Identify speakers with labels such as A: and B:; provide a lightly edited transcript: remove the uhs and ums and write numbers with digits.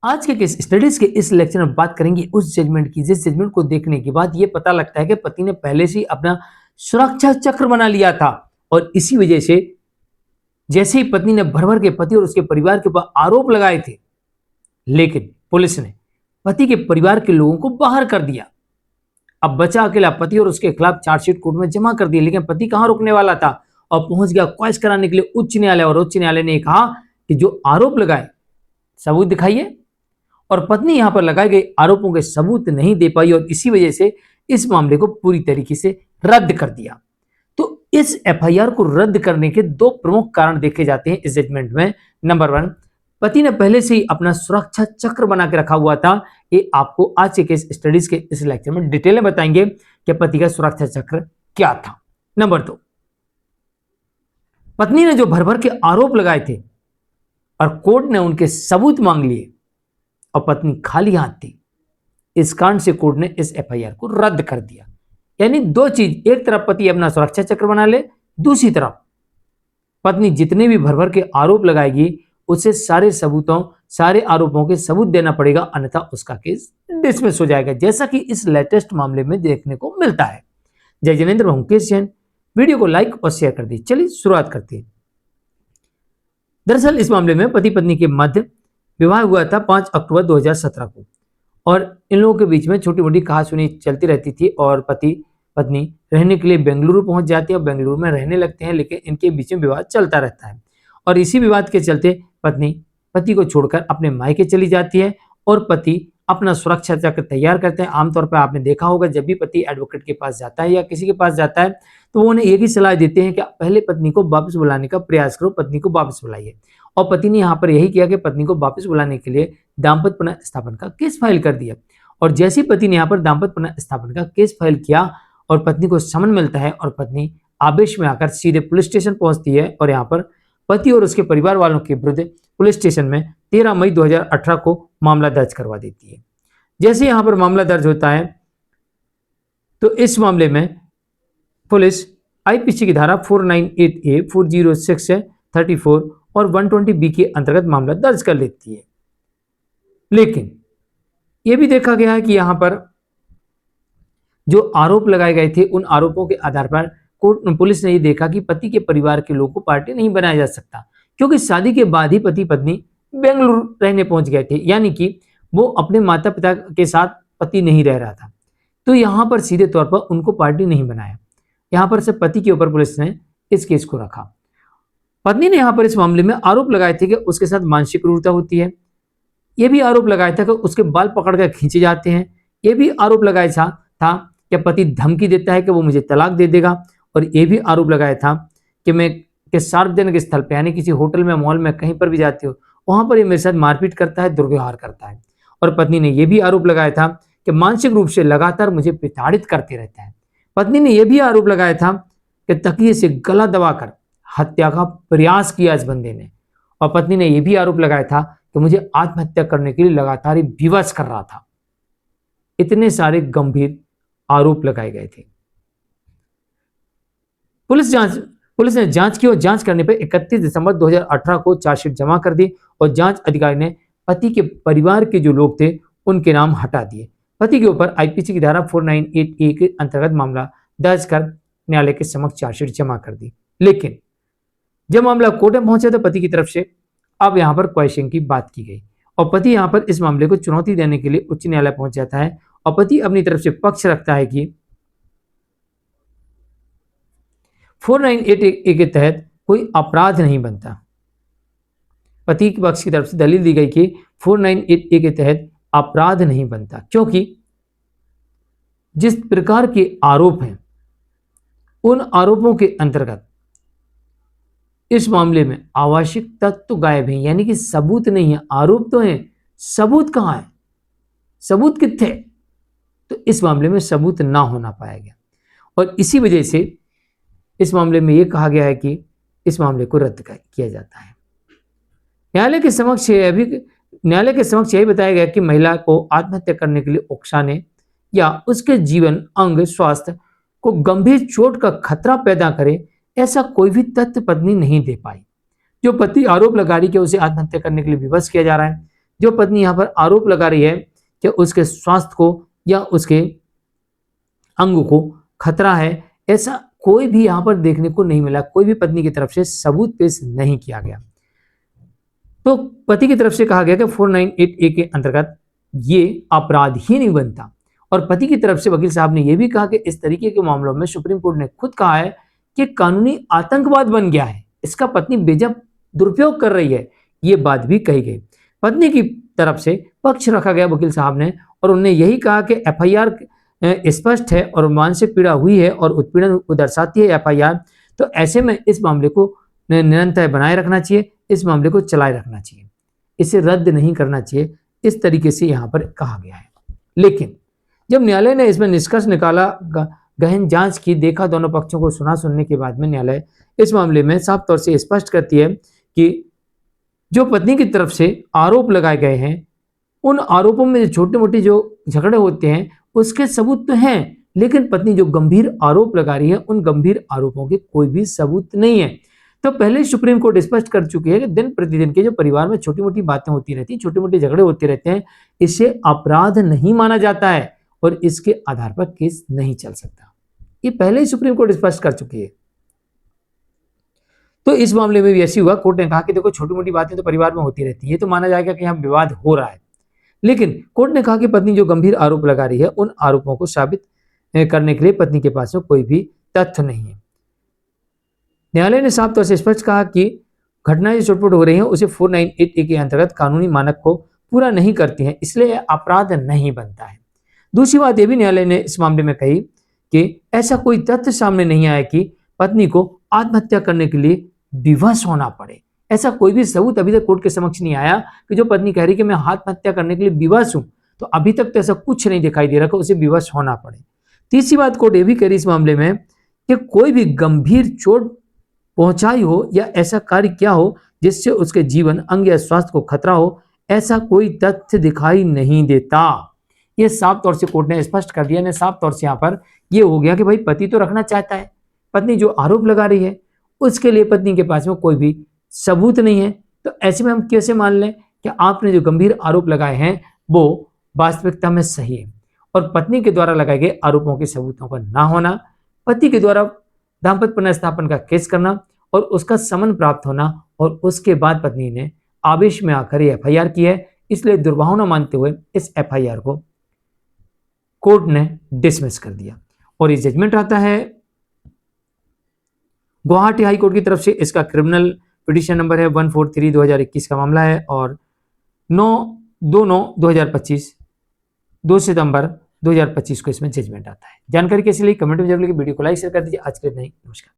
A: आज के case studies के इस लेक्चर में बात करेंगे उस जजमेंट की जिस जजमेंट को देखने के बाद ये पता लगता है कि पति ने पहले से ही अपना सुरक्षा चक्र बना लिया था और इसी वजह से जैसे ही पत्नी ने भर भर के पति और उसके परिवार के ऊपर आरोप लगाए थे, लेकिन पुलिस ने पति के परिवार के लोगों को बाहर कर दिया। अब बचा अकेला पति और उसके खिलाफ चार्जशीट कोर्ट में जमा कर दी, लेकिन पति कहां रुकने वाला था और पहुंच गया क्वाइस कराने के लिए उच्च न्यायालय। और उच्च न्यायालय ने कहा कि जो आरोप लगाए सबूत दिखाइए, और पत्नी यहां पर लगाए गए आरोपों के सबूत नहीं दे पाई और इसी वजह से इस मामले को पूरी तरीके से रद्द कर दिया। तो इस एफआईआर को रद्द करने के दो प्रमुख कारण देखे जाते हैं इस जजमेंट में। नंबर 1, पति ने पहले से ही अपना सुरक्षा चक्र बना के रखा हुआ था। ये आपको आज के केस स्टडीज के इस लेक्चर में डिटेल में बताएंगे कि पति का सुरक्षा चक्र क्या था। नंबर 2, पत्नी ने जो भर भर के आरोप लगाए थे और कोर्ट ने उनके सबूत मांग लिए और पत्नी खाली हाथ थी, इस कारण से कोर्ट ने इस एफआईआर को रद्द कर दिया। यानी दो चीज, एक तरफ पति अपना सुरक्षा चक्र बना ले, दूसरी तरफ पत्नी जितने भी भर भर के आरोप लगाएगी उसे सारे सबूतों सारे आरोपों के सबूत देना पड़ेगा, अन्यथा उसका केस डिसमिस हो जाएगा, जैसा कि इस लेटेस्ट मामले में देखने को मिलता है। जय जिनेंद्र, मैं मुकेश जैन। वीडियो को लाइक और शेयर कर दी। चलिए शुरुआत करते हैं। दरअसल इस मामले में पति पत्नी के मध्य विवाह हुआ था 5 अक्टूबर 2017 को और इन लोगों के बीच में छोटी मोटी कहासुनी चलती रहती थी और पति पत्नी रहने के लिए बेंगलुरु पहुंच जाते हैं और बेंगलुरु में रहने लगते हैं, लेकिन इनके बीच में विवाद चलता रहता है और इसी विवाद के चलते पत्नी पति को छोड़कर अपने मायके चली जाती है और पति अपना सुरक्षा चक्र तैयार करते हैं। आमतौर पर आपने देखा होगा जब भी पति एडवोकेट के पास जाता है या किसी के पास जाता है तो वो उन्हें एक ही सलाह देते हैं कि पहले पत्नी को वापस बुलाने का प्रयास करो, पत्नी को वापस बुलाइए। और पति ने यहाँ पर यही किया कि पत्नी को वापस बुलाने के लिए दाम्पत्य पुनर्स्थापन का केस फाइल कर दिया। और जैसे ही पति ने यहाँ पर दाम्पत्य पुनर्स्थापन का केस फाइल किया और पत्नी को समन मिलता है और पत्नी आवेश में आकर सीधे पुलिस स्टेशन पहुंचती है और यहाँ पर पति और उसके परिवार वालों के विरुद्ध पुलिस स्टेशन में 13 मई 2018 को मामला दर्ज करवा देती है। जैसे यहाँ पर मामला दर्ज होता है तो इस मामले में पुलिस आईपीसी की धारा 498A, 406, 34 और 120B के अंतर्गत मामला दर्ज कर लेती है। लेकिन यह भी देखा गया है कि यहां पर जो आरोप लगाए गए थे उन आरोपों के आधार पर पुलिस ने यह देखा कि पति के परिवार के लोगों को पार्टी नहीं बनाया जा सकता, क्योंकि शादी के बाद ही पति पत्नी बेंगलुरु रहने पहुंच गए थे, यानी कि वो अपने माता पिता के साथ पति नहीं रह रहा था। तो यहां पर सीधे तौर पर उनको पार्टी नहीं बनाया। यहां पर से पति के ऊपर पुलिस ने इस केस को रखा। पत्नी ने यहां पर इस मामले में आरोप लगाए थे कि उसके साथ मानसिक क्रूरता होती है। यह भी आरोप लगाया था कि उसके बाल पकड़कर खींचे जाते हैं। यह भी आरोप लगाया था कि पति धमकी देता है कि वो मुझे तलाक दे देगा। और यह भी आरोप लगाया था कि सार्वजनिक स्थल पे यानी किसी होटल में, मॉल में, कहीं पर भी जाते हो वहां पर ये मेरे साथ मारपीट करता है, दुर्व्यवहार करता है। और पत्नी ने यह भी आरोप लगाया था कि मानसिक रूप से लगातार मुझे प्रताड़ित करते रहता है। पत्नी ने यह भी आरोप लगाया था कि तकिए से गला दबाकर हत्या का प्रयास किया इस बंदे ने। और पत्नी ने यह भी आरोप लगाया था कि मुझे आत्महत्या करने के लिए लगातार ही विवश कर रहा था। इतने सारे गंभीर आरोप लगाए गए थे। पुलिस ने जांच की और जांच करने पर 31 दिसंबर 2018 को चार्जशीट जमा कर दी और जांच अधिकारी ने पति के परिवार के जो लोग थे उनके नाम हटा दिए। पति के ऊपर आईपीसी की धारा 498A के अंतर्गत मामला दर्ज कर न्यायालय के समक्ष चार्जशीट जमा कर दी। लेकिन जब मामला कोर्ट में पहुंचा तो पति की तरफ से अब यहां पर क्वेश्चन की बात की गई और पति यहां पर इस मामले को चुनौती देने के लिए उच्च न्यायालय पहुंच जाता है और पति अपनी तरफ से पक्ष रखता है कि 498A के तहत कोई अपराध नहीं बनता। पति के पक्ष की तरफ से दलील दी गई कि 498A के तहत अपराध नहीं बनता, क्योंकि जिस प्रकार के आरोप हैं उन आरोपों के अंतर्गत इस मामले में आवश्यक तत्व गायब हैं, यानी कि सबूत नहीं है। आरोप तो हैं, सबूत कहां है, सबूत कितने? तो इस मामले में सबूत ना होना पाया गया और इसी वजह से इस मामले में यह कहा गया है कि इस मामले को रद्द किया जाता है। न्यायालय के समक्ष यही बताया गया कि महिला को आत्महत्या करने के लिए उकसाने या उसके जीवन, अंग, स्वास्थ्य को गंभीर चोट का खतरा पैदा करे ऐसा कोई भी तथ्य पत्नी नहीं दे पाई। जो पति आरोप लगा रही कि उसे आत्महत्या करने के लिए विवश किया जा रहा है, जो पत्नी यहाँ पर आरोप लगा रही है कि उसके स्वास्थ्य को या उसके अंग को खतरा है, ऐसा कोई भी यहाँ पर देखने को नहीं मिला। कोई भी पत्नी की तरफ से सबूत पेश नहीं किया गया। तो पति की तरफ से कहा गया कि 498A के अंतर्गत ये अपराध ही नहीं बनता। और पति की तरफ से वकील साहब ने यह भी कहा कि इस तरीके के मामलों में सुप्रीम कोर्ट ने खुद कहा है कि कानूनी आतंकवाद बन गया है, इसका पत्नी बेजब दुरुपयोग कर रही है, ये बात भी कही गई। पत्नी की तरफ से पक्ष रखा गया वकील साहब ने, और उन्होंने यही कहा कि एफआईआर स्पष्ट है और मानसिक पीड़ा हुई है और उत्पीड़न को दर्शाती है एफआईआर, तो ऐसे में इस मामले को निरंतर बनाए रखना चाहिए, इस मामले को चलाए रखना चाहिए, इसे रद्द नहीं करना चाहिए, इस तरीके से यहाँ पर कहा गया है। लेकिन जब न्यायालय ने इसमें निष्कर्ष निकाला, गहन जांच की, देखा, दोनों पक्षों को सुनने के बाद में न्यायालय इस मामले में साफ तौर से स्पष्ट करती है कि जो पत्नी की तरफ से आरोप लगाए गए हैं, उन आरोपों में छोटे मोटे जो झगड़े होते हैं उसके सबूत तो हैं, लेकिन पत्नी जो गंभीर आरोप लगा रही है उन गंभीर आरोपों के कोई भी सबूत नहीं है। तो पहले सुप्रीम कोर्ट स्पष्ट कर चुकी है कि दिन प्रतिदिन के जो परिवार में छोटी मोटी बातें होती रहती हैं, छोटे मोटे झगड़े होते रहते हैं, इसे अपराध नहीं माना जाता है और इसके आधार पर केस नहीं चल सकता। ये पहले ही सुप्रीम कोर्ट स्पष्ट कर चुकी है। तो इस मामले में भी ऐसी हुआ, कोर्ट ने कहा कि देखो छोटी मोटी बातें तो परिवार में होती रहती है, तो माना जाएगा कि यहाँ विवाद हो रहा है, लेकिन कोर्ट ने कहा कि पत्नी जो गंभीर आरोप लगा रही है उन आरोपों को साबित करने के लिए पत्नी के पास में कोई भी तथ्य नहीं है। न्यायालय ने साफ तौर से स्पष्ट कहा कि घटनाएं जो चोटपुट हो रही हैं उसे 498A के अंतर्गत कानूनी मानक को पूरा नहीं करती हैं, इसलिए अपराध नहीं बनता है। दूसरी बात यह भी न्यायालय ने इस मामले में कही कि ऐसा कोई तथ्य सामने नहीं आया कि पत्नी को आत्महत्या करने के लिए विवश होना पड़े। ऐसा कोई भी सबूत अभी तक कोर्ट के समक्ष नहीं आया कि जो पत्नी कह रही कि मैं आत्महत्या करने के लिए विवश हूं, तो अभी तक तो ऐसा कुछ नहीं दिखाई दे रहा कि उसे विवश होना पड़े। तीसरी बात कोर्ट ये भी कह रही इस मामले में कि कोई भी गंभीर चोट पहुंचाई हो या ऐसा कार्य किया हो जिससे उसके जीवन, अंग या स्वास्थ्य को खतरा हो, ऐसा कोई तथ्य दिखाई नहीं देता। यह साफ तौर से कोर्ट ने स्पष्ट कर दिया ने, साफ तौर से यहाँ पर यह हो गया कि भाई पति तो रखना चाहता है, पत्नी जो आरोप लगा रही है उसके लिए पत्नी के पास में कोई भी सबूत नहीं है, तो ऐसे में हम कैसे मान लें कि आपने जो गंभीर आरोप लगाए हैं वो वास्तविकता में सही है। और पत्नी के द्वारा लगाए गए आरोपों के सबूतों का ना होना, पति के द्वारा दाम्पत्य पुनर्स्थापन का केस करना और उसका समन प्राप्त होना, और उसके बाद पत्नी ने आवेश में आकर ये एफआईआर की है, इसलिए दुर्भावना मानते हुए इस एफआईआर को कोर्ट ने डिसमिस कर दिया। और ये जजमेंट आता है गुवाहाटी हाई कोर्ट की तरफ से। इसका क्रिमिनल पिटीशन नंबर है 143/2021 का मामला है, और 9/2/2025 2 सितंबर 2025 को इसमें जजमेंट आता है। जानकारी कैसी लगी कमेंट में जरूर लिखिए, वीडियो को लाइक शेयर कर दीजिए। आज के लिए नहीं, नमस्कार।